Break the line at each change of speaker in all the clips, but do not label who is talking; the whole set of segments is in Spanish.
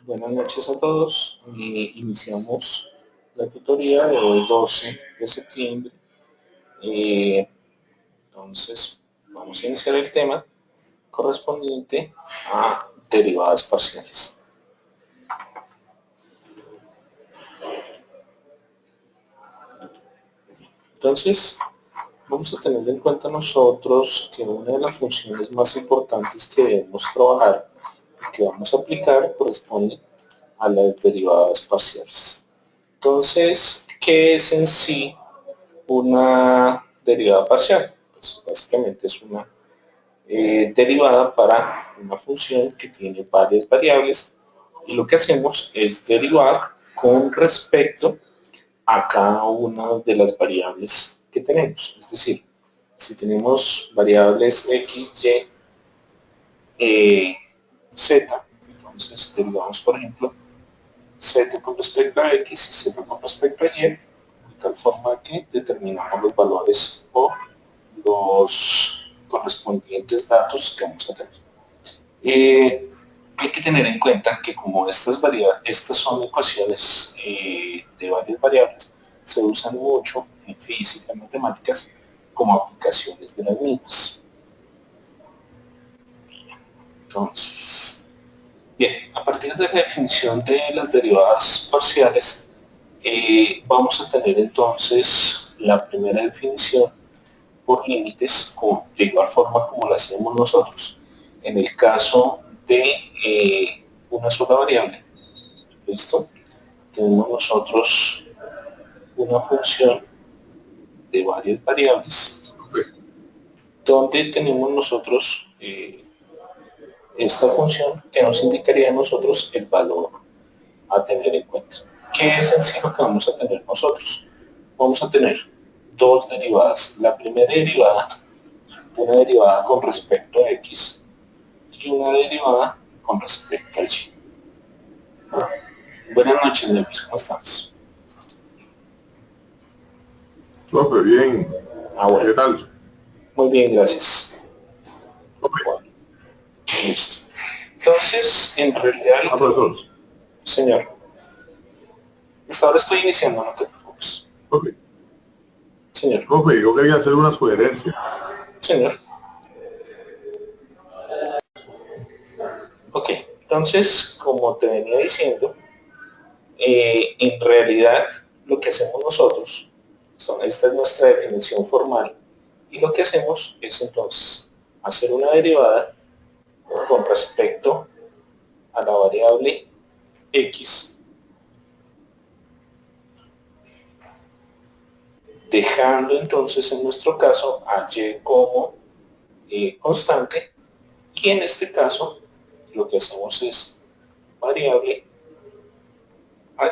Buenas noches a todos. Iniciamos la tutoría de hoy 12 de septiembre. Entonces vamos a iniciar el tema correspondiente a derivadas parciales. Entonces vamos a tener en cuenta nosotros que una de las funciones más importantes que debemos trabajar y que vamos a aplicar corresponde a las derivadas parciales. Entonces, ¿qué es en sí una derivada parcial? Pues básicamente es una derivada para una función que tiene varias variables y lo que hacemos es derivar con respecto a cada una de las variables que tenemos. Es decir, si tenemos variables x, y, z, entonces derivamos, por ejemplo, z con respecto a x y z con respecto a y, de tal forma que determinamos los valores o los correspondientes datos que vamos a tener. Hay que tener en cuenta que como estas son ecuaciones de varias variables, se usan mucho en física, en matemáticas, como aplicaciones de las mismas. Entonces, bien, a partir de la definición de las derivadas parciales, vamos a tener entonces la primera definición por límites, de igual forma como lo hacemos nosotros en el caso de una sola variable. ¿Listo? Tenemos nosotros una función de varias variables donde tenemos nosotros esta función que nos indicaría a nosotros el valor a tener en cuenta. ¿Qué es en sí lo que vamos a tener nosotros? Vamos a tener dos derivadas. La primera derivada, una derivada con respecto a x y una derivada con respecto a y. Buenas noches, Nelvis, ¿cómo estamos?
Profe, bien.
Bueno.
¿Qué tal?
Muy bien, gracias.
Profe.
Bueno, listo. Entonces, en realidad...
profesor.
Señor. Hasta ahora estoy iniciando, no te preocupes.
Profe.
Señor.
Profe, yo quería hacer una sugerencia.
Señor. Ok, entonces, como te venía diciendo, en realidad lo que hacemos nosotros, esta es nuestra definición formal, y lo que hacemos es entonces hacer una derivada con respecto a la variable x, dejando entonces en nuestro caso a y como constante, y en este caso lo que hacemos es variable a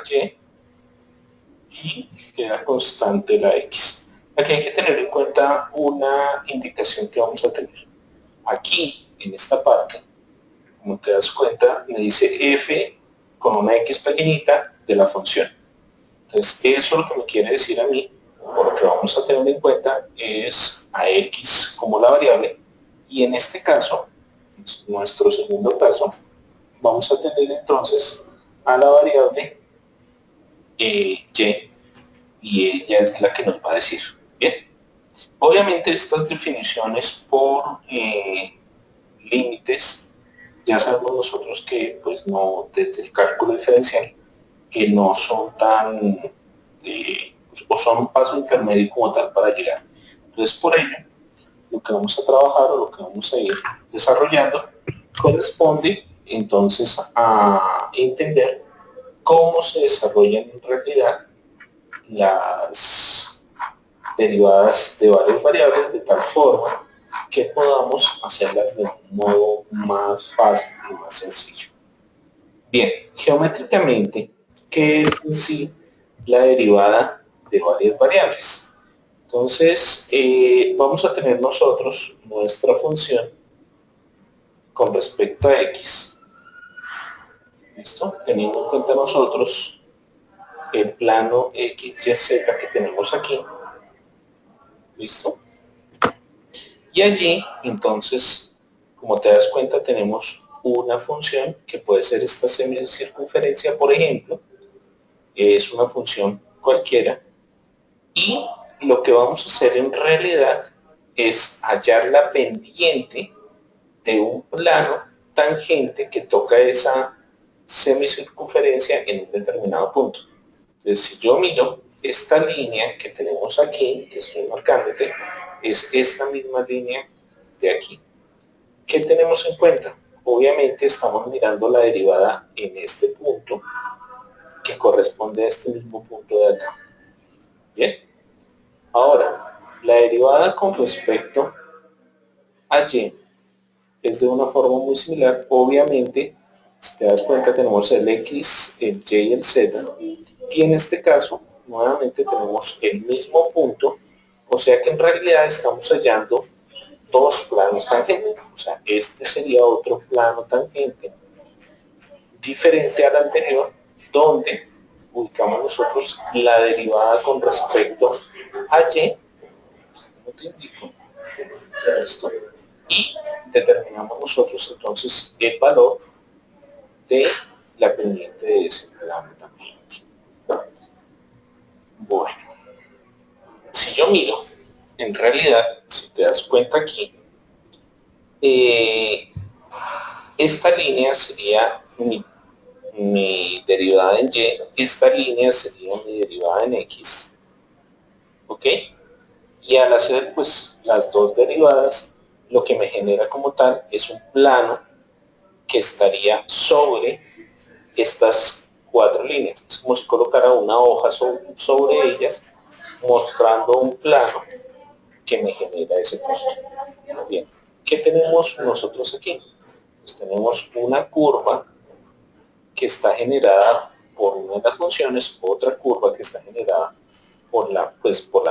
y queda constante la x. Aquí hay que tener en cuenta una indicación que vamos a tener. Aquí, en esta parte, como te das cuenta, me dice f con una x pequeñita de la función. Entonces, eso lo que me quiere decir a mí, o lo que vamos a tener en cuenta, es a x como la variable, y en este caso, nuestro segundo caso, vamos a tener entonces a la variable y ella es la que nos va a decir. Bien, obviamente estas definiciones por límites, ya sabemos nosotros que pues no, desde el cálculo diferencial, que no son tan, o son un paso intermedio como tal para llegar. Entonces por ello, lo que vamos a trabajar o lo que vamos a ir desarrollando corresponde entonces a entender cómo se desarrollan en realidad las derivadas de varias variables de tal forma que podamos hacerlas de un modo más fácil y más sencillo. Bien, geométricamente, ¿qué es en sí la derivada de varias variables? Entonces, vamos a tener nosotros nuestra función con respecto a x. ¿Listo? Teniendo en cuenta nosotros el plano x, y, z que tenemos aquí. ¿Listo? Y allí, entonces, como te das cuenta, tenemos una función que puede ser esta semicircunferencia, por ejemplo, es una función cualquiera, y lo que vamos a hacer en realidad es hallar la pendiente de un plano tangente que toca esa semicircunferencia en un determinado punto. Entonces, si yo miro esta línea que tenemos aquí, que estoy marcándote, es esta misma línea de aquí. ¿Qué tenemos en cuenta? Obviamente estamos mirando la derivada en este punto, que corresponde a este mismo punto de acá. Bien. Ahora, la derivada con respecto a y es de una forma muy similar. Obviamente, si te das cuenta, tenemos el x, el y y el z, y en este caso, nuevamente tenemos el mismo punto, o sea que en realidad estamos hallando dos planos tangentes. O sea, este sería otro plano tangente diferente al anterior, donde ubicamos nosotros la derivada con respecto a y, como te indico, esto, y determinamos nosotros entonces el valor de la pendiente de ese plano también. Bueno, si yo miro, en realidad, si te das cuenta aquí, esta línea sería mi derivada en y, esta línea sería mi derivada en x, ¿ok? Y al hacer pues las dos derivadas, lo que me genera como tal es un plano que estaría sobre estas cuatro líneas. Es como si colocara una hoja sobre ellas, mostrando un plano que me genera ese punto. Bien, ¿qué tenemos nosotros aquí? Pues tenemos una curva que está generada por una de las funciones, otra curva que está generada por la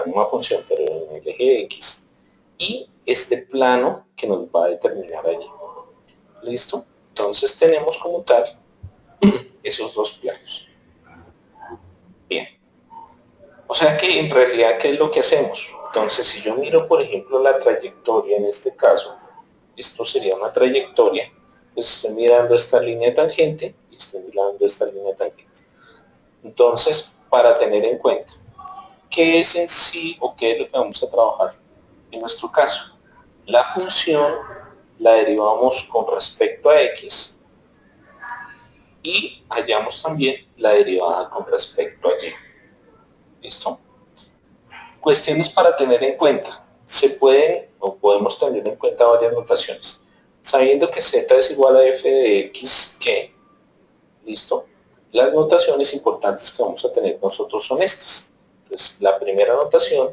misma función, pero en el eje X, y este plano que nos va a determinar allí. ¿Listo? Entonces tenemos como tal esos dos planos. Bien. O sea que en realidad, ¿qué es lo que hacemos? Entonces, si yo miro, por ejemplo, la trayectoria en este caso, esto sería una trayectoria, pues estoy mirando esta línea tangente y estoy mirando esta línea tangente. Entonces, para tener en cuenta, ¿qué es en sí o qué es lo que vamos a trabajar? En nuestro caso, la función la derivamos con respecto a x y hallamos también la derivada con respecto a y. ¿Listo? Cuestiones para tener en cuenta. Se pueden o podemos tener en cuenta varias notaciones. Sabiendo que z es igual a f de x, ¿qué? ¿Listo? Las notaciones importantes que vamos a tener nosotros son estas. Entonces, la primera notación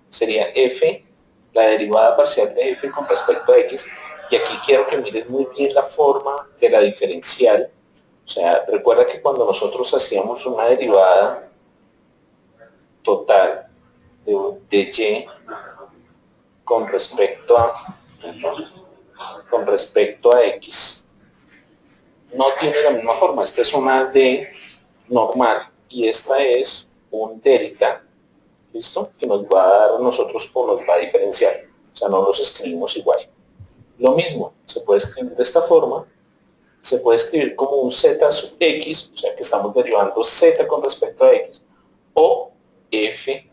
sería f, la derivada parcial de f con respecto a x, y aquí quiero que mires muy bien la forma de la diferencial. O sea, recuerda que cuando nosotros hacíamos una derivada total de y con respecto a x, no tiene la misma forma. Esta es una d normal y esta es un delta, ¿listo? Que nos va a dar a nosotros o nos va a diferenciar. O sea, no los escribimos igual. Lo mismo, se puede escribir de esta forma, se puede escribir como un z sub x, o sea que estamos derivando z con respecto a x, o f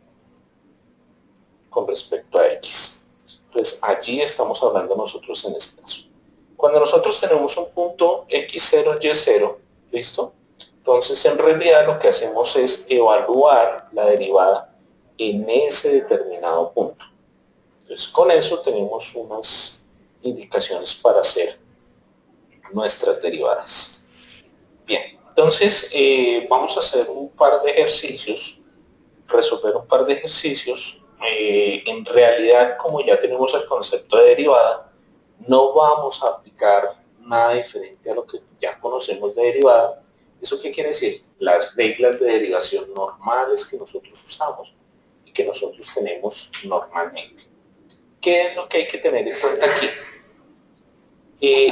con respecto a x. Entonces, allí estamos hablando nosotros en este caso. Cuando nosotros tenemos un punto x0, y0, ¿listo? Entonces, en realidad lo que hacemos es evaluar la derivada en ese determinado punto. Entonces, con eso tenemos unas indicaciones para hacer nuestras derivadas. Bien, entonces vamos a hacer un par de ejercicios, resolver un par de ejercicios. En realidad, como ya tenemos el concepto de derivada, no vamos a aplicar nada diferente a lo que ya conocemos de derivada. ¿Eso qué quiere decir? Las reglas de derivación normales que nosotros usamos y que nosotros tenemos normalmente. ¿Qué es lo que hay que tener en cuenta aquí?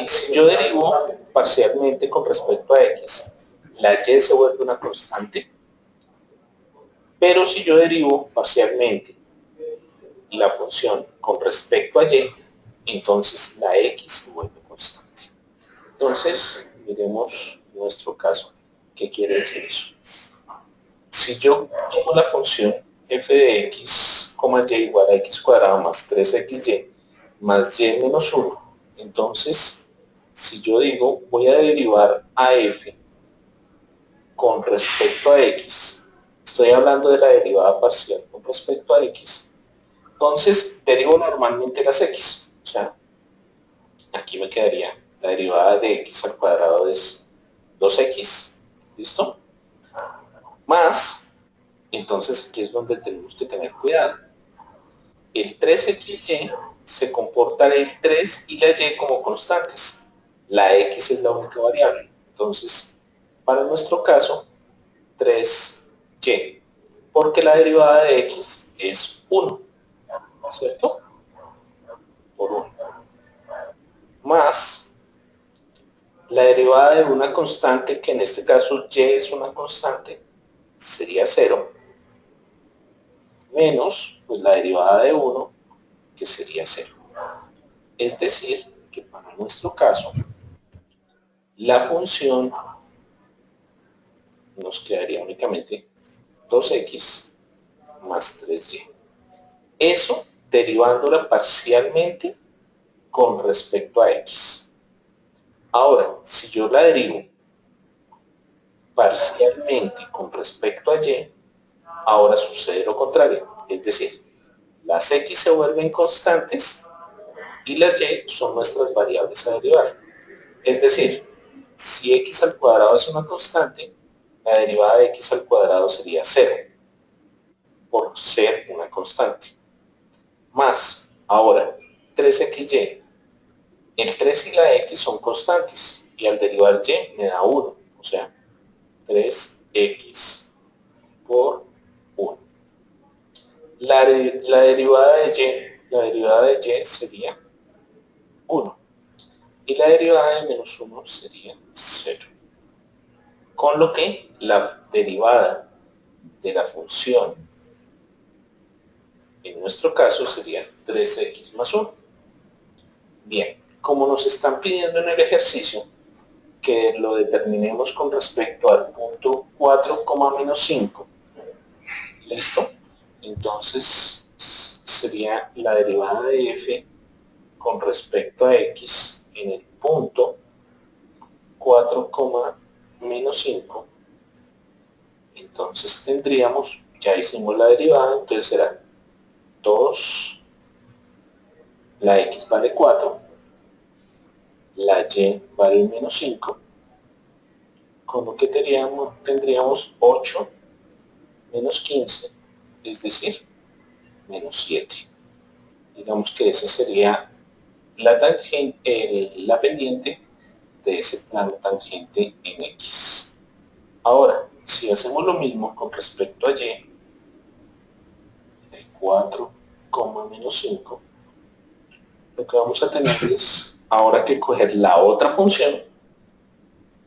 Si yo derivo parcialmente con respecto a x, la y se vuelve una constante, pero si yo derivo parcialmente la función con respecto a y, entonces la x se vuelve constante. Entonces, miremos nuestro caso. ¿Qué quiere decir eso? Si yo tomo la función f de x, y igual a x cuadrado más 3xy más y menos 1, entonces, si yo digo, voy a derivar a f con respecto a x, estoy hablando de la derivada parcial con respecto a x, entonces derivo normalmente las x, o sea, aquí me quedaría la derivada de x al cuadrado es 2x, ¿listo? Más, entonces aquí es donde tenemos que tener cuidado. El 3xy se comporta el 3 y la y como constantes. La x es la única variable. Entonces, para nuestro caso, 3y, porque la derivada de x es 1, ¿cierto? Por 1. Más la derivada de una constante, que en este caso y es una constante, sería 0, menos pues, la derivada de 1, que sería 0. Es decir, que para nuestro caso, la función nos quedaría únicamente 2x más 3y. Eso derivándola parcialmente con respecto a x. Ahora, si yo la derivo parcialmente con respecto a y, ahora sucede lo contrario. Es decir, las x se vuelven constantes y las y son nuestras variables a derivar. Es decir, si x al cuadrado es una constante, la derivada de x al cuadrado sería 0, por ser una constante. Más, ahora, 3xy. El 3 y la x son constantes, y al derivar y me da 1, o sea, 3x por 1. La derivada de y sería 1. Y la derivada de menos 1 sería 0. Con lo que la derivada de la función, en nuestro caso, sería 3x más 1. Bien, como nos están pidiendo en el ejercicio que lo determinemos con respecto al punto 4, menos 5, ¿listo? Entonces sería la derivada de f con respecto a x en el punto 4, menos 5. Entonces tendríamos, ya hicimos la derivada, entonces será 2, la x vale 4, la y vale menos 5, con lo que tendríamos 8 menos 15, es decir, menos 7. Digamos que esa sería la tangente, la pendiente de ese plano tangente en x. Ahora, si hacemos lo mismo con respecto a y, de 4, menos 5, lo que vamos a tener es ahora que coger la otra función,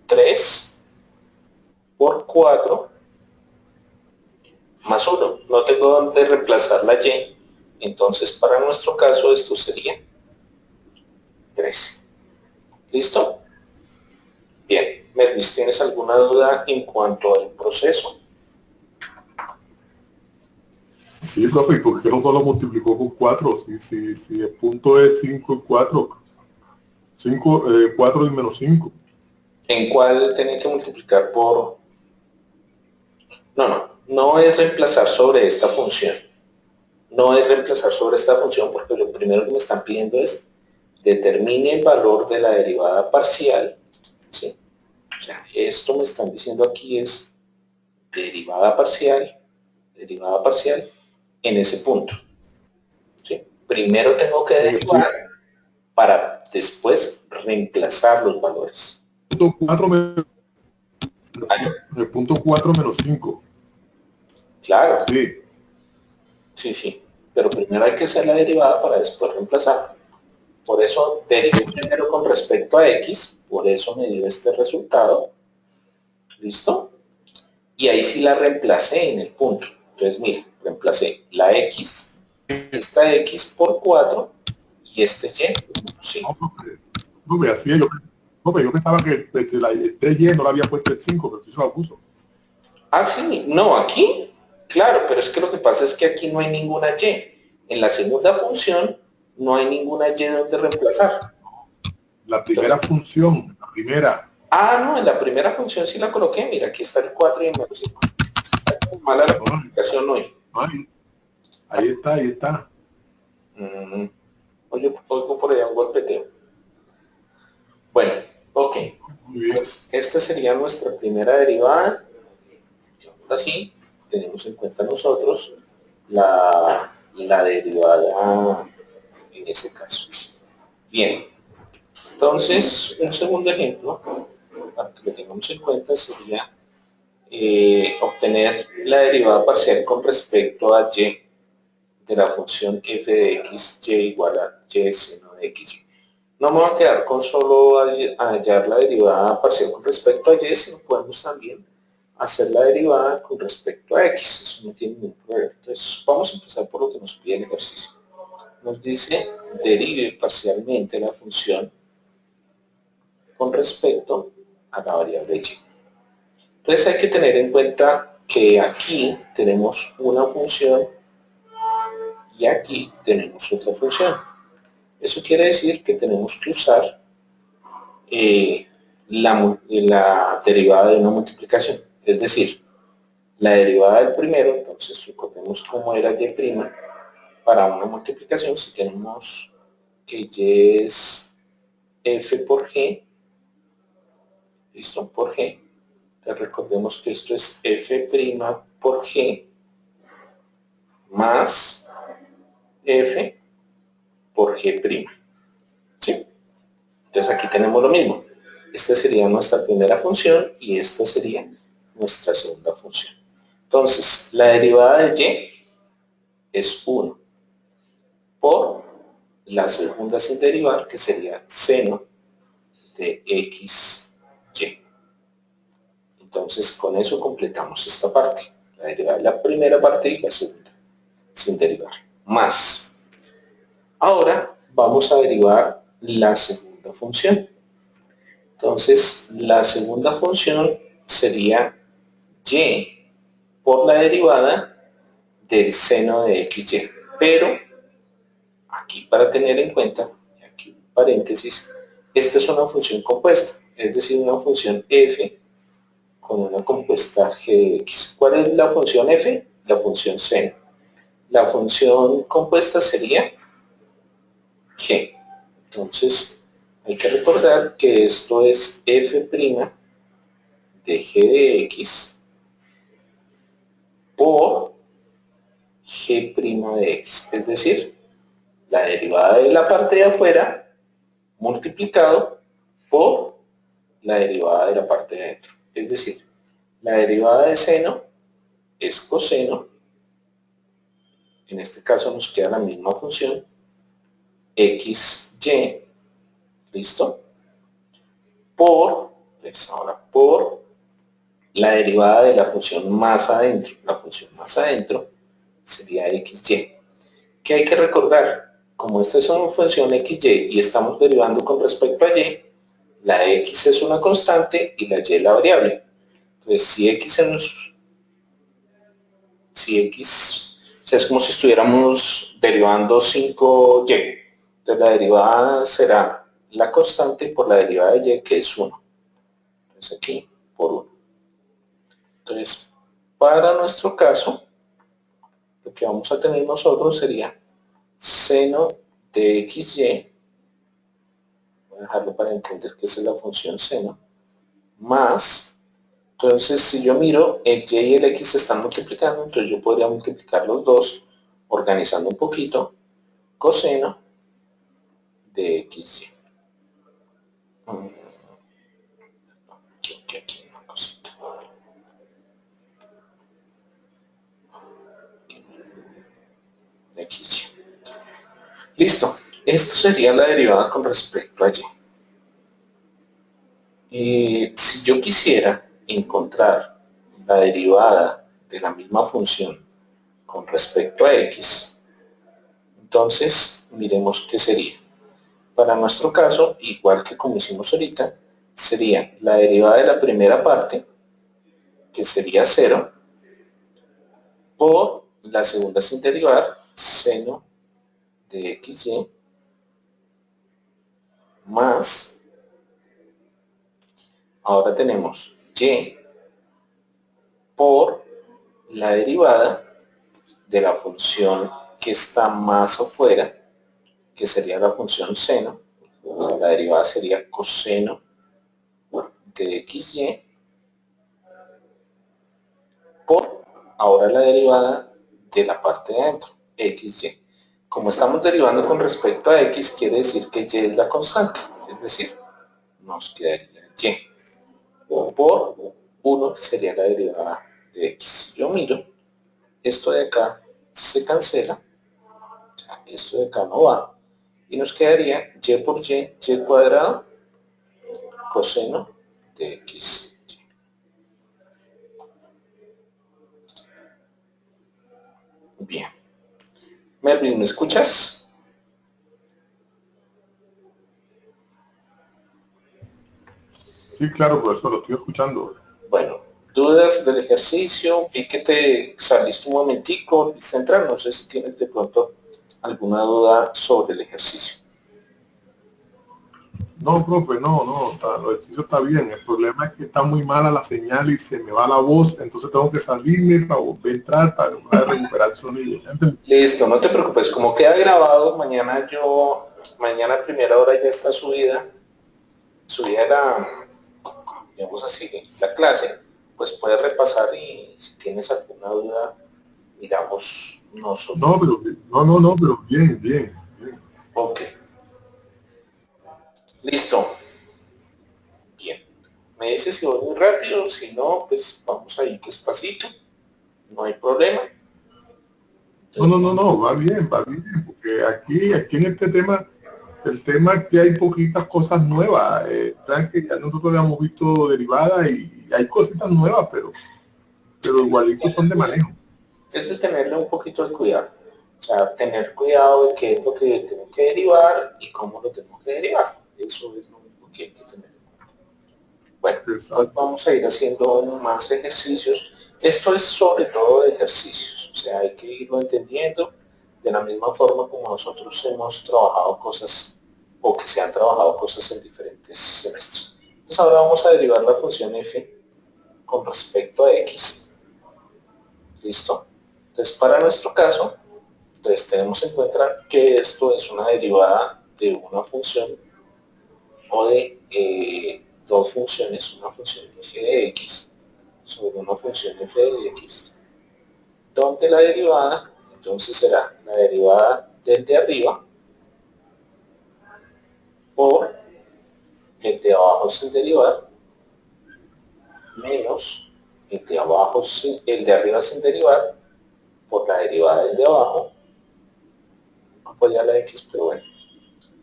3 por 4 más 1. No tengo donde reemplazar la y, entonces para nuestro caso esto sería 13. ¿Listo? Bien, Mervis, ¿tienes alguna duda en cuanto al proceso?
Sí, profe, ¿y por qué no solo multiplicó por 4? Si el punto es 5 y 4. 4 y menos 5.
¿En cuál tenía que multiplicar por...? No es reemplazar sobre esta función. No es reemplazar sobre esta función porque lo primero que me están pidiendo es determine el valor de la derivada parcial, ¿sí? O sea, esto me están diciendo aquí es derivada parcial en ese punto, ¿sí? Primero tengo que derivar para después reemplazar los valores.
El punto 4 menos 5.
Claro.
Sí.
Sí. Pero primero hay que hacer la derivada para después reemplazar. Por eso derivé primero con respecto a x, por eso me dio este resultado. ¿Listo? Y ahí sí la reemplacé en el punto. Entonces, mire, reemplacé la x, esta x por 4 y este y por 5.
No, así es, No, pero yo pensaba que la DY no la había puesto el 5, pero eso lo puso.
Ah, sí, no, aquí, claro, pero es que lo que pasa es que aquí no hay ninguna Y. En la segunda función no hay ninguna Y donde reemplazar.
La primera
Entonces,
función, la primera.
no, en la primera función sí la coloqué, mira, aquí está el 4 y el menos 5. Está como mala la
Ay,
publicación hoy.
ay, ahí está, ahí está.
Oigo por allá un golpeteo. Bueno, ok,
Muy bien.
pues esta sería nuestra primera derivada. Ahora sí, tenemos en cuenta nosotros la derivada en ese caso. Bien, entonces un segundo ejemplo, para que lo tengamos en cuenta, sería obtener la derivada parcial con respecto a y de la función f de x, y igual a y seno de x. No me voy a quedar con solo hallar la derivada parcial con respecto a y, sino podemos también hacer la derivada con respecto a x. Eso no tiene ningún problema. Entonces vamos a empezar por lo que nos pide el ejercicio. Nos dice derive parcialmente la función con respecto a la variable y. Entonces hay que tener en cuenta que aquí tenemos una función y aquí tenemos otra función. Eso quiere decir que tenemos que usar la derivada de una multiplicación. Es decir, la derivada del primero, entonces recordemos cómo era y' para una multiplicación. Si tenemos que y es f por g, listo, por g, entonces recordemos que esto es f' por g más f por g'. ¿Sí? Entonces aquí tenemos lo mismo. Esta sería nuestra primera función y esta sería nuestra segunda función. Entonces, la derivada de y es 1 por la segunda sin derivar, que sería seno de xy. Entonces, con eso completamos esta parte. La derivada de la primera parte y la segunda sin derivar. Más. Ahora vamos a derivar la segunda función. Entonces, la segunda función sería y por la derivada del seno de xy. Pero, aquí para tener en cuenta, aquí un paréntesis, esta es una función compuesta, es decir, una función f con una compuesta g de x. ¿Cuál es la función f? La función seno. La función compuesta sería g. Entonces, hay que recordar que esto es f' de g de x por g' de x, es decir, la derivada de la parte de afuera multiplicado por la derivada de la parte de adentro. Es decir, la derivada de seno es coseno, en este caso nos queda la misma función, xy, ¿listo? Por la derivada de la función más adentro. La función más adentro sería xy. ¿Qué hay que recordar? Como esta es una función xy y estamos derivando con respecto a y, la x es una constante y la y la variable. Entonces, si x o sea, es como si estuviéramos derivando 5y. Entonces, la derivada será la constante por la derivada de y, que es 1. Entonces, aquí, por 1. Entonces, para nuestro caso, lo que vamos a tener nosotros sería seno de xy, voy a dejarlo para entender que esa es la función seno, más, entonces si yo miro, el y y el x se están multiplicando, entonces yo podría multiplicar los dos, organizando un poquito, coseno de xy. Aquí una cosita. Xy. Listo, esto sería la derivada con respecto a y. Si yo quisiera encontrar la derivada de la misma función con respecto a x, entonces miremos qué sería. Para nuestro caso, igual que como hicimos ahorita, sería la derivada de la primera parte, que sería 0, por la segunda sin derivar, seno de xy, más, ahora tenemos y por la derivada de la función que está más afuera, que sería la función seno, o sea, la derivada sería coseno de xy, por ahora la derivada de la parte de adentro, xy. Como estamos derivando con respecto a x, quiere decir que y es la constante, es decir, nos quedaría y por 1, que sería la derivada de x. Yo miro, esto de acá se cancela, o sea, esto de acá no va, y nos quedaría y por y cuadrado, coseno de x. Bien. Melvin, ¿me escuchas?
Sí, claro, profesor, lo estoy escuchando.
Bueno, dudas del ejercicio, vi que te saliste un momentico, volviste a entrar, no sé si tienes de pronto alguna duda sobre el ejercicio.
No, profe, no, el ejercicio está bien. El problema es que está muy mala la señal y se me va la voz, entonces tengo que salirme para volver a entrar para recuperar el sonido.
Listo, no te preocupes, como queda grabado, mañana a primera hora ya está subida digamos así, la clase, pues puedes repasar y si tienes alguna duda, miramos nosotros.
No, pero bien, bien, bien.
Ok, listo. Bien. Me dices si voy muy rápido, si no, pues vamos a ir despacito, no hay problema.
No, va bien, porque aquí en este tema, el tema es que hay poquitas cosas nuevas. Sabes que ya nosotros habíamos visto derivadas y hay cositas nuevas, pero igualitos son de manejo.
Es de tenerle un poquito de cuidado. O sea, tener cuidado de qué es lo que tengo que derivar y cómo lo tengo que derivar. Eso es lo único que hay que tener en cuenta. Bueno, hoy
Exacto.
vamos a ir haciendo más ejercicios. Esto es sobre todo de ejercicios. O sea, hay que irlo entendiendo de la misma forma como nosotros hemos trabajado cosas o que se han trabajado cosas en diferentes semestres. Entonces ahora vamos a derivar la función f con respecto a x. ¿Listo? Entonces para nuestro caso, entonces tenemos en cuenta que esto es una derivada de una función o de dos funciones, una función f de x sobre una función f de x, donde la derivada entonces será la derivada del de arriba por el de abajo sin derivar menos el de abajo el de arriba sin derivar por la derivada del de abajo, apoyar la x, pero bueno,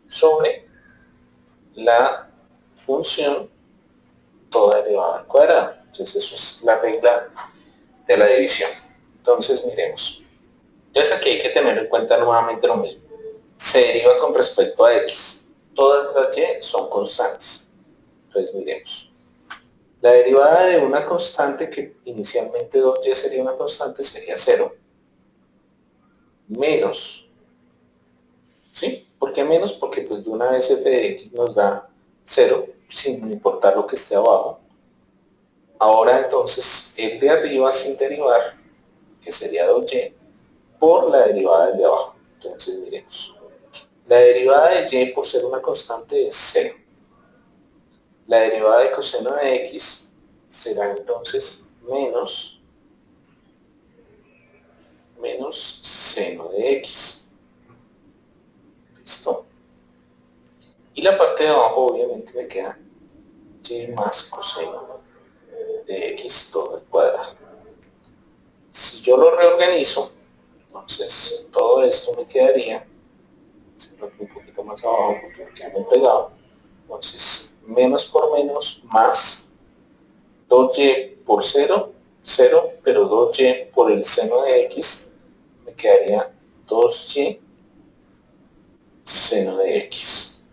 sobre la función toda elevada al cuadrado. Entonces eso es la regla de la división. Entonces miremos. Entonces aquí hay que tener en cuenta nuevamente lo mismo. Se deriva con respecto a x. Todas las y son constantes. Entonces miremos. La derivada de una constante que inicialmente 2y sería una constante sería 0 menos, ¿sí? ¿Por qué menos? Porque pues de una vez f de x nos da 0 sin importar lo que esté abajo. Ahora entonces el de arriba sin derivar, que sería 2y, por la derivada del de abajo. Entonces miremos. La derivada de y por ser una constante es 0. La derivada de coseno de x será entonces menos seno de x. ¿Listo? Y la parte de abajo obviamente me queda y más coseno de x todo el cuadrado. Si yo lo reorganizo, entonces todo esto me quedaría, un poquito más abajo porque me queda muy pegado, entonces menos por menos más 2y por 0, 0, pero 2y por el seno de x, me quedaría 2y seno de x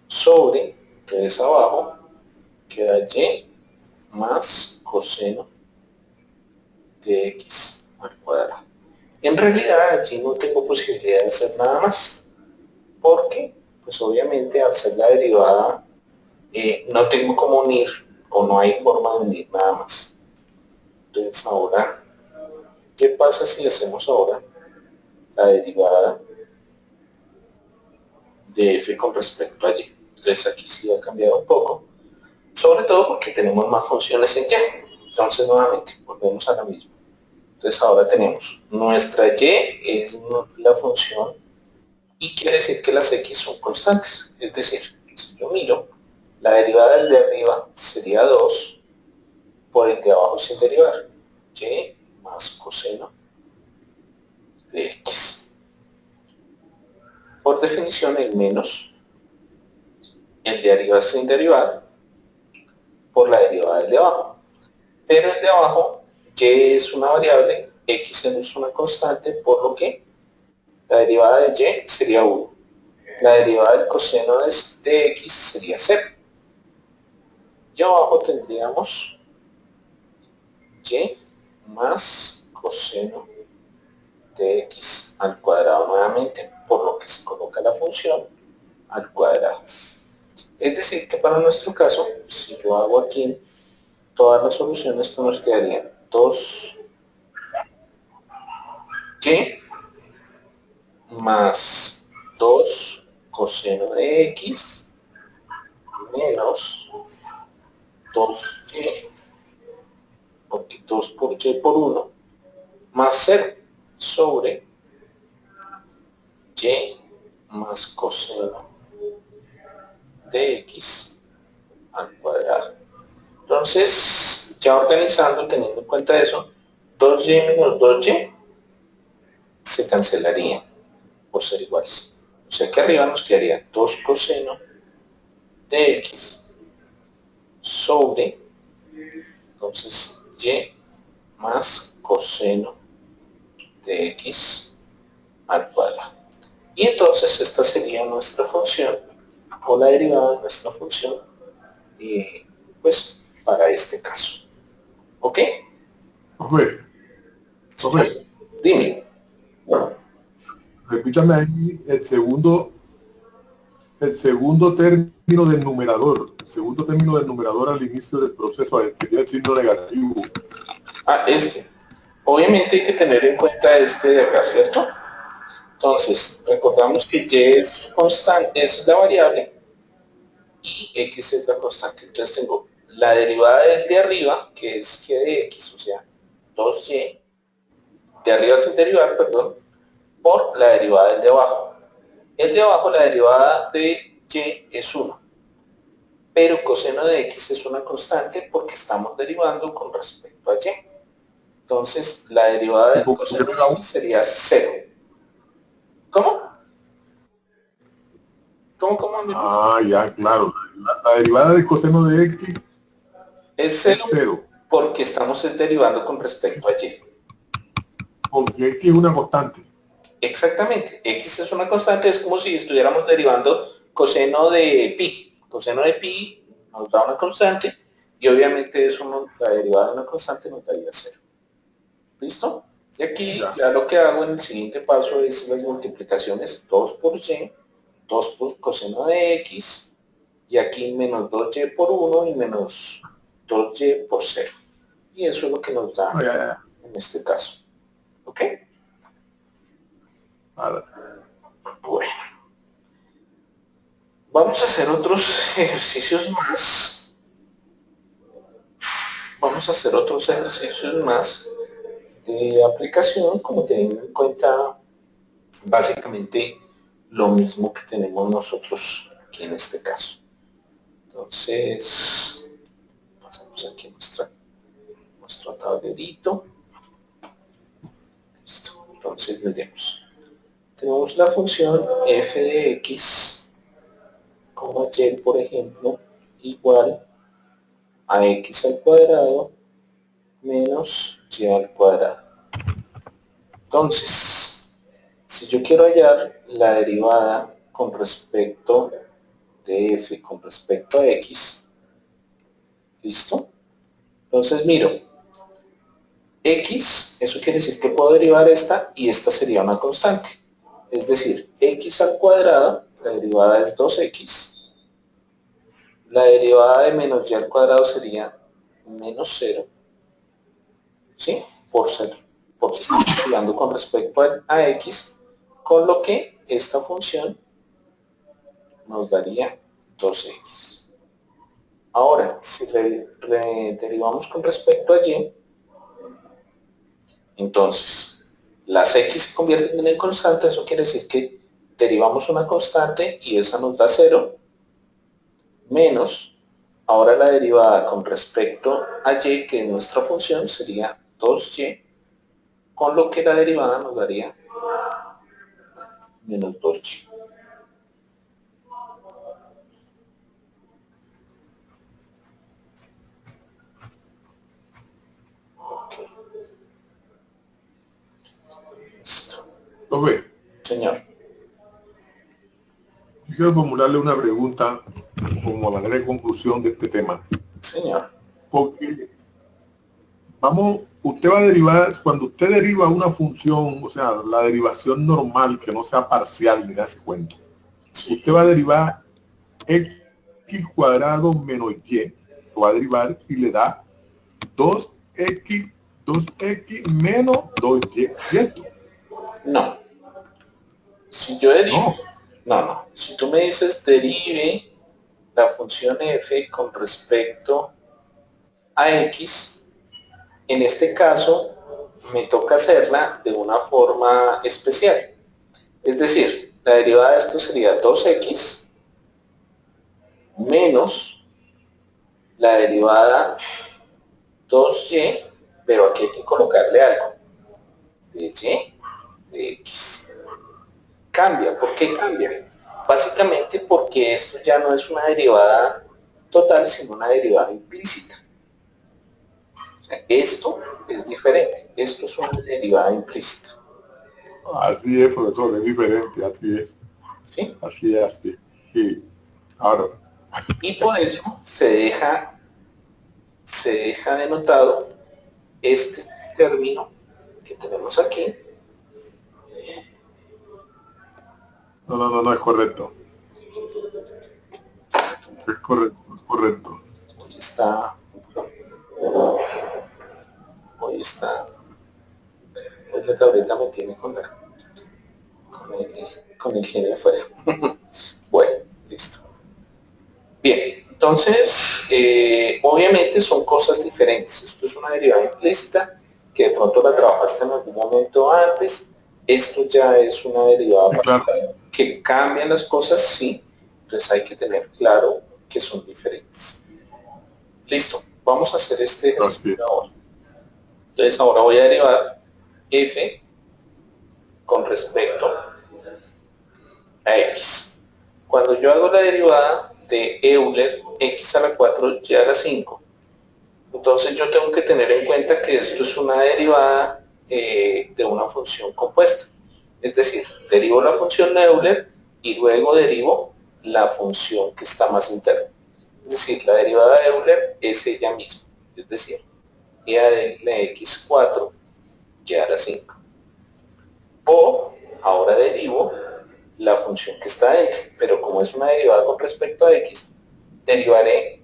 sobre Entonces abajo queda y más coseno de x al cuadrado. En realidad allí no tengo posibilidad de hacer nada más, porque pues obviamente al ser la derivada no tengo cómo unir, o no hay forma de unir nada más. Entonces ahora, ¿qué pasa si hacemos ahora la derivada de f con respecto a y? Entonces aquí sí ha cambiado un poco, sobre todo porque tenemos más funciones en y. Entonces nuevamente volvemos a la misma. Entonces ahora tenemos nuestra y es la función y quiere decir que las x son constantes. Es decir, si yo miro, la derivada del de arriba sería 2 por el de abajo sin derivar. Y más coseno de x. Por definición, el menos el de arriba sin derivar por la derivada del de abajo. Pero el de abajo, y es una variable, x es una constante, por lo que la derivada de y sería 1. La derivada del coseno de x sería 0. Y abajo tendríamos y más coseno de x al cuadrado nuevamente, por lo que se coloca la función al cuadrado. Es decir, que para nuestro caso, si yo hago aquí todas las soluciones, que nos quedarían 2y más 2 coseno de x menos 2y, porque 2 por y por 1, más 0 sobre y más coseno de x al cuadrado. Entonces, ya organizando, teniendo en cuenta eso, 2y menos 2y se cancelarían por ser iguales. O sea que arriba nos quedaría 2 coseno de x sobre, entonces, y más coseno de x al cuadrado. Y entonces esta sería nuestra función, o la derivada de nuestra función, pues para este caso. ¿Ok?
Profe,
Dime.
repítame ahí el segundo término del numerador. El segundo término del numerador al inicio del proceso, que tiene el signo negativo.
Este. Obviamente hay que tener en cuenta este de acá, ¿cierto? Entonces, recordamos que y es constante, es la variable, y x es la constante. Entonces tengo la derivada del de arriba, que es g de x, o sea, 2y, de arriba sin derivar, perdón, por la derivada del de abajo. El de abajo, la derivada de y es 1, pero coseno de x es una constante porque estamos derivando con respecto a y. Entonces, la derivada del coseno de x sería 0. ¿Cómo? ¿Cómo, amigo?
Ah, ya, claro. La derivada del coseno de x
Es
es
0
0.
porque estamos derivando con respecto a y.
Porque x es una constante.
Exactamente. X es una constante, es como si estuviéramos derivando coseno de pi. Coseno de pi nos da una constante y obviamente eso la derivada de una constante nos daría 0. ¿Listo? Y aquí ya lo que hago en el siguiente paso es las multiplicaciones 2 por y, 2 por coseno de x, y aquí menos 2y por 1 y menos 2y por 0. Y eso es lo que nos da en este caso. ¿Ok? Bueno. Vamos a hacer otros ejercicios más. Vamos a hacer otros ejercicios más de aplicación, como teniendo en cuenta básicamente lo mismo que tenemos nosotros aquí en este caso. Entonces, pasamos aquí nuestro tablerito. Listo. Entonces, miremos. Tenemos la función f de x, y, por ejemplo, igual a x al cuadrado menos y al cuadrado. Entonces, si yo quiero hallar la derivada con respecto de f con respecto a x. ¿Listo? Entonces miro, x, eso quiere decir que puedo derivar esta y esta sería una constante. Es decir, x al cuadrado, la derivada es 2x. La derivada de menos y al cuadrado sería menos 0. ¿Sí? Por 0. Porque estamos derivando con respecto a x, con lo que esta función nos daría 2x. Ahora, si derivamos con respecto a y, entonces las x se convierten en constante. Eso quiere decir que derivamos una constante y esa nos da 0, menos, ahora la derivada con respecto a y, que es nuestra función, sería 2y, con lo que la derivada nos daría menos 2y. Okay. Listo.
Profe,
Señor.
yo quiero formularle una pregunta como manera de conclusión de este tema.
Señor.
Porque usted va a derivar, cuando usted deriva una función, o sea, la derivación normal, que no sea parcial, mira ese cuento.
Sí.
Usted va a derivar x cuadrado menos y. Lo va a derivar y le da 2x menos 2y, ¿cierto?
No. Si yo derivo, no. Si tú me dices derive la función f con respecto a x, en este caso me toca hacerla de una forma especial. Es decir, la derivada de esto sería 2x menos la derivada 2y, pero aquí hay que colocarle algo, de y de x. Cambia. ¿Por qué cambia? Básicamente porque esto ya no es una derivada total, sino una derivada implícita. O sea, esto es diferente. Esto es una derivada implícita.
Así es, profesor, es diferente, así es.
¿Sí?
Así es, así. Sí. Ahora.
Y por eso se deja denotado este término que tenemos aquí.
No, es correcto. Es correcto, es correcto.
Hoy la tableta me tiene con el genio afuera. Bueno, listo. Bien, entonces, obviamente son cosas diferentes. Esto es una derivada implícita que de pronto la trabajaste en algún momento antes. Esto ya es una derivada parcial que cambian las cosas, sí. Entonces hay que tener claro que son diferentes. Listo, vamos a hacer este ejercicio ahora. Entonces ahora voy a derivar f con respecto a x. Cuando yo hago la derivada de Euler, x a la 4, y a la 5, entonces yo tengo que tener en cuenta que esto es una derivada de una función compuesta. Es decir, derivo la función Euler y luego derivo la función que está más interna. Es decir, la derivada de Euler es ella misma. Es decir, y a la x4 y a la 5. O ahora derivo la función que está dentro, pero como es una derivada con respecto a x, derivaré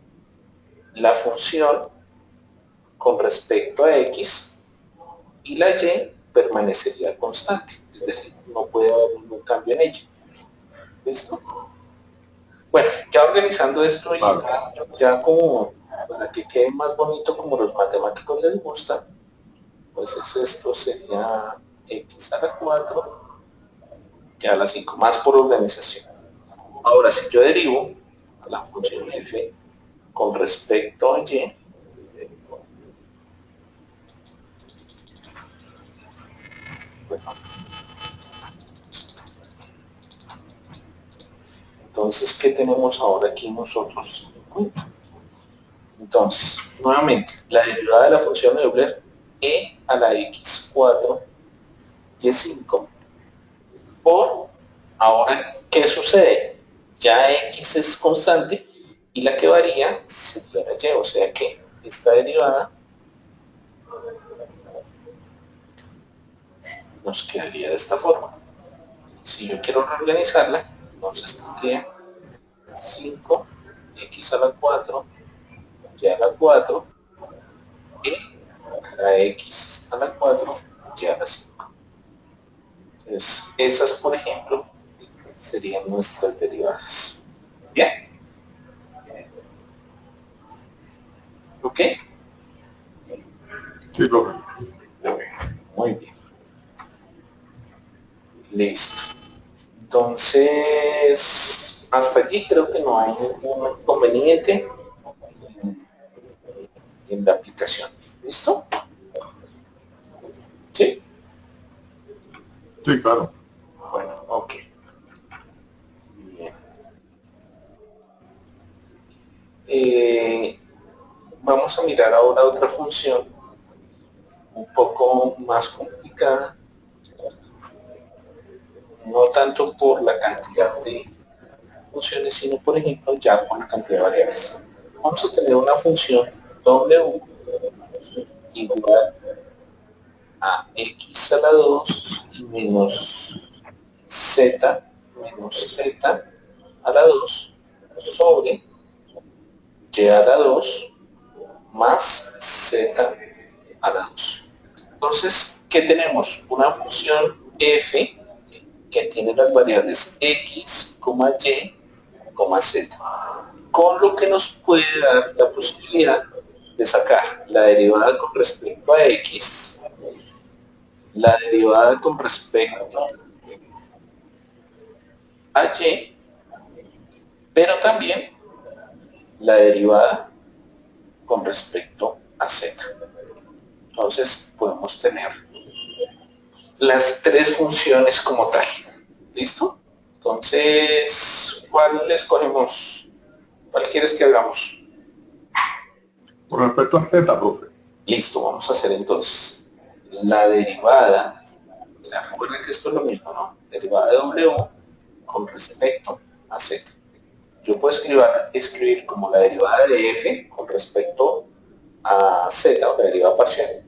la función con respecto a x y la y permanecería constante, es decir, no puede haber ningún cambio en ella. ¿Listo? Bueno, ya organizando esto y ya como para que quede más bonito como los matemáticos les gusta, pues esto sería x a la 4 y a la 5, más por organización. Ahora, si yo derivo la función f con respecto a y, entonces, ¿qué tenemos ahora aquí nosotros? Entonces, nuevamente, la derivada de la función de Euler e a la x4 y 5 por, ahora, ¿qué sucede? Ya X es constante y la que varía sería la Y, o sea que esta derivada nos quedaría de esta forma. Si yo quiero reorganizarla, entonces tendría 5x a la 4, y a la 4, y la x a la 4, y a la 5. Entonces, esas, por ejemplo, serían nuestras derivadas. ¿Bien? ¿Ok?
Sí, profe.
Muy bien. Listo. Entonces, hasta allí creo que no hay ningún inconveniente en la aplicación. ¿Listo? ¿Sí?
Sí, claro.
Bueno, ok. Bien. Vamos a mirar ahora otra función un poco más complicada, no tanto por la cantidad de funciones, sino por ejemplo ya por la cantidad de variables. Vamos a tener una función w igual a x a la 2 y menos z menos z a la 2 sobre y a la 2 más z a la 2. Entonces, ¿qué tenemos? Una función f que tiene las variables x, y, z, con lo que nos puede dar la posibilidad de sacar la derivada con respecto a x, la derivada con respecto a y, pero también la derivada con respecto a z. Entonces podemos tener las tres funciones como tal. ¿Listo? Entonces, ¿cuál escogemos? ¿Cuál quieres que hagamos?
Con respecto a Z, profe.
Listo, vamos a hacer entonces la derivada. Recuerden que esto es lo mismo, ¿no? Derivada de W con respecto a Z. Yo puedo escribir como la derivada de F con respecto a Z, o la derivada parcial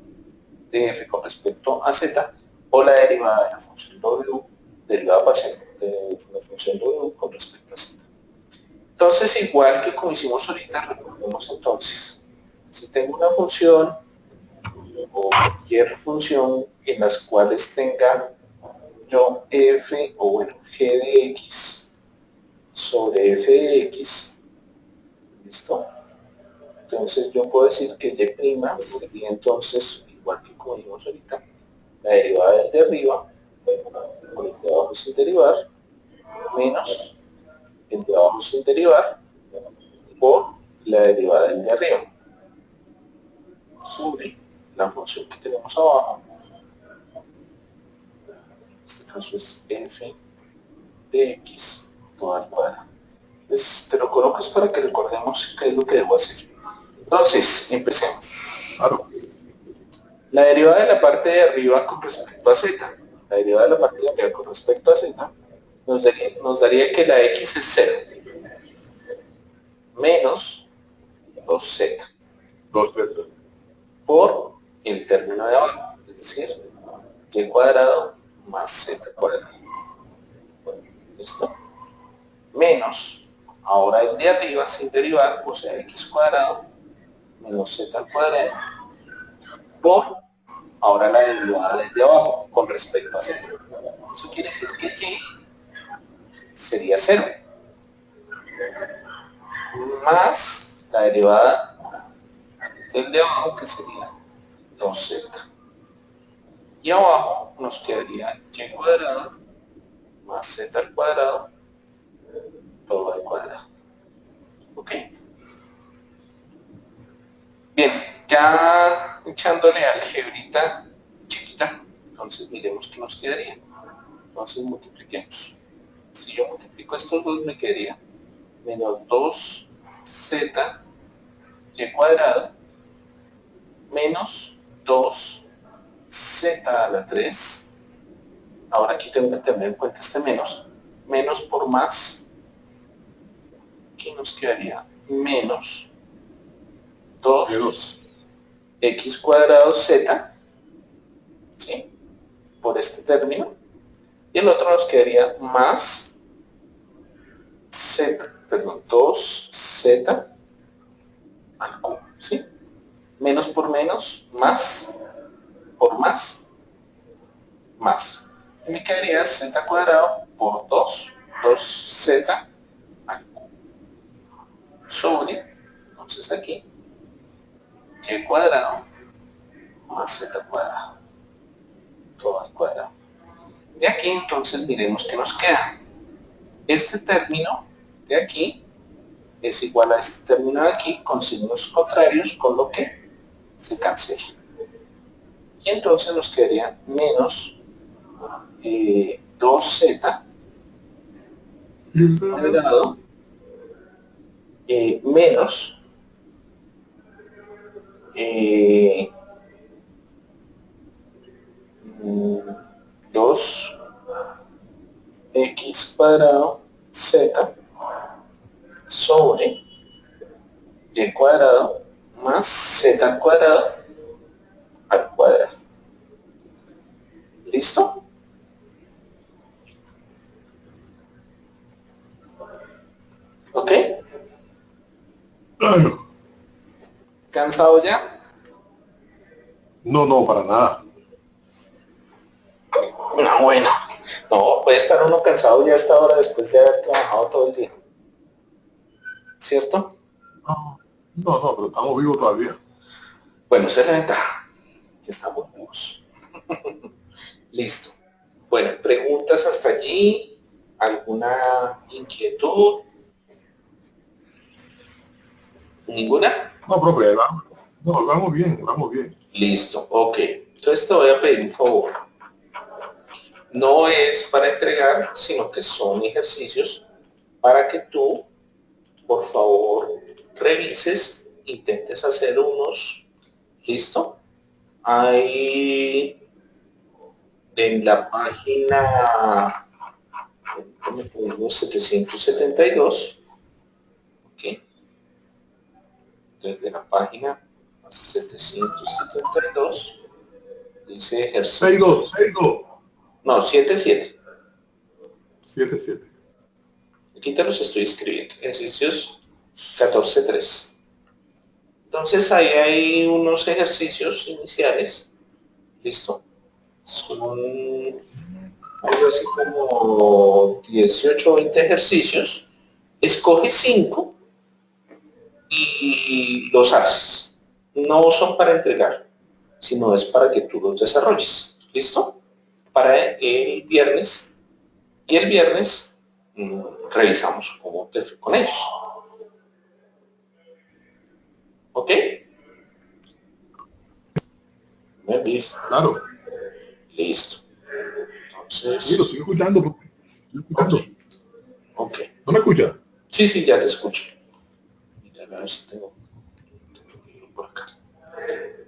de F con respecto a Z, o la derivada de la función W, derivada parcial de la función W con respecto a Z. Entonces, igual que como hicimos ahorita, recordemos entonces, si tengo una función o cualquier función en las cuales tenga yo f o bueno, g de x sobre f de x, ¿listo? Entonces yo puedo decir que y' sería entonces, igual que como dijimos ahorita, la derivada del de arriba, por el de abajo sin derivar, menos el de abajo sin derivar, por la derivada del de arriba, sobre la función que tenemos abajo, en este caso es f de x todo al cuadrado. Entonces te lo colocas para que recordemos qué es lo que debo hacer. Entonces, empecemos.
Claro.
La derivada de la parte de arriba con respecto a z, la derivada de la parte de arriba con respecto a z, nos daría que la x es 0, menos 2z,
2Z.
por el término de abajo, es decir, y cuadrado más z cuadrado. ¿Listo? Menos, ahora el de arriba sin derivar, o sea, x cuadrado menos z al cuadrado, por ahora la derivada desde abajo con respecto a z. Eso quiere decir que y sería 0, más la derivada del de abajo, que sería 2z. Y abajo nos quedaría y cuadrado más z al cuadrado, todo al cuadrado. ¿Ok? Bien, ya echándole algebrita chiquita, entonces miremos qué nos quedaría. Entonces multipliquemos. Si yo multiplico estos dos, me quedaría menos 2z y cuadrado menos 2z a la 3. Ahora aquí tengo que tener en cuenta este menos por más aquí nos quedaría menos 2x cuadrado z, ¿sí? Por este término. Y el otro nos quedaría más z, perdón, 2z al cubo, ¿sí? Menos por menos, más por más, más. Y me quedaría z cuadrado por 2z al cubo. Sobre, entonces aquí, y cuadrado más z cuadrado. Todo al cuadrado. De aquí entonces miremos qué nos queda. Este término de aquí es igual a este término de aquí con signos contrarios, con lo que se cancela. Y entonces nos quedaría menos 2z cuadrado menos 2x cuadrado z sobre y cuadrado más z al cuadrado. ¿Listo? ¿Ok?
Claro.
¿Cansado ya?
No, no, para nada.
No, bueno. No, puede estar uno cansado ya a esta hora después de haber trabajado todo el día. ¿Cierto?
No, no, pero estamos vivos todavía.
Bueno, esa es la ventaja, que estamos vivos. Listo. Bueno, preguntas hasta allí, ¿alguna inquietud? ¿Ninguna?
No, profe, vamos, no, vamos bien, vamos bien.
Listo, ok. Entonces te voy a pedir un favor. No es para entregar, sino que son ejercicios para que tú, por favor, revises, intentes hacer unos. ¿Listo? Hay en la página, ¿cómo te digo? 772. ¿Ok? Desde la página 772 dice ejercicio.
62.
No, 77.
77.
Aquí te los estoy escribiendo. Ejercicios 14.3. Entonces ahí hay unos ejercicios iniciales. ¿Listo? Son algo así como 18 o 20 ejercicios. Escoge 5 y los haces. No son para entregar, sino es para que tú los desarrolles. ¿Listo? Para el viernes. Y el viernes revisamos cómo te fue con ellos. ¿Ok? ¿Me ves?
Claro.
Listo. Entonces...
Sí, lo estoy escuchando, profe. Estoy escuchando.
Ok.
¿No me escucha?
Sí, sí, ya te escucho. Mira, a ver si tengo por acá.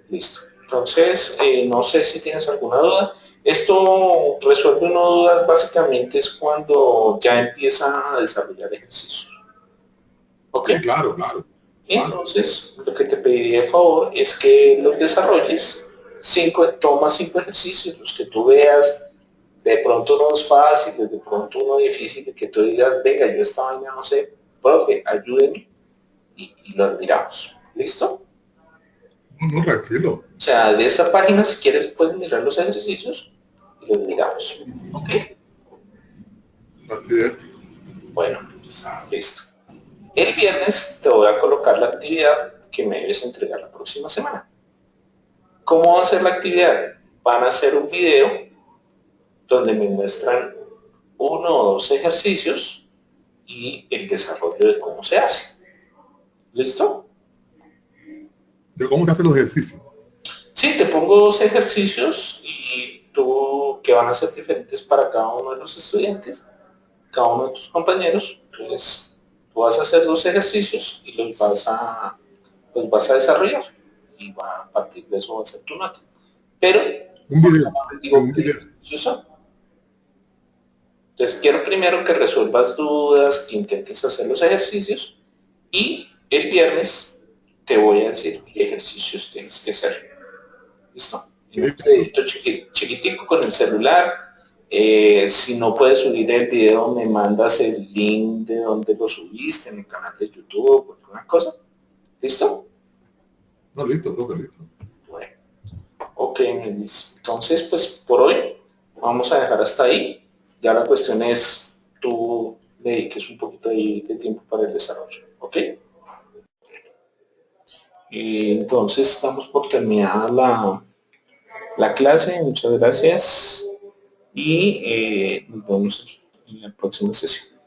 Listo. Entonces, no sé si tienes alguna duda. Esto resuelve una duda básicamente es cuando ya empieza a desarrollar ejercicios. ¿Ok?
Sí, claro, claro.
Y entonces, lo que te pediría de favor es que los desarrolles. Toma 5 ejercicios, los que tú veas. De pronto uno es fácil, de pronto uno difícil, de que tú digas, venga, yo esta mañana no sé, profe, ayúdeme y los miramos. ¿Listo?
No, tranquilo.
O sea, de esa página, si quieres, puedes mirar los ejercicios y los miramos. ¿Ok?
Así es.
Bueno, listo. El viernes te voy a colocar la actividad que me debes entregar la próxima semana. ¿Cómo va a ser la actividad? Van a hacer un video donde me muestran 1 o 2 ejercicios y el desarrollo de cómo se hace. ¿Listo?
¿De cómo se hacen los ejercicios?
Sí, te pongo 2 ejercicios y tú, que van a ser diferentes para cada uno de los estudiantes, cada uno de tus compañeros. Entonces, tú vas a hacer 2 ejercicios y los vas a desarrollar. Y a partir de eso va a ser tu nota. Pero,
Un video.
digo,
Un video.
entonces quiero primero que resuelvas dudas, que intentes hacer los ejercicios y el viernes te voy a decir qué ejercicios tienes que hacer. ¿Listo? En un videito chiquitico con el celular. Si no puedes subir el video, me mandas el link de donde lo subiste, en el canal de YouTube o alguna cosa. ¿Listo?
No, listo, creo que listo.
Bueno, ok, Luis. Entonces, pues por hoy vamos a dejar hasta ahí. Ya la cuestión es tú dediques un poquito de tiempo para el desarrollo. ¿Ok? Entonces estamos por terminar la clase. Muchas gracias y nos vemos en la próxima sesión.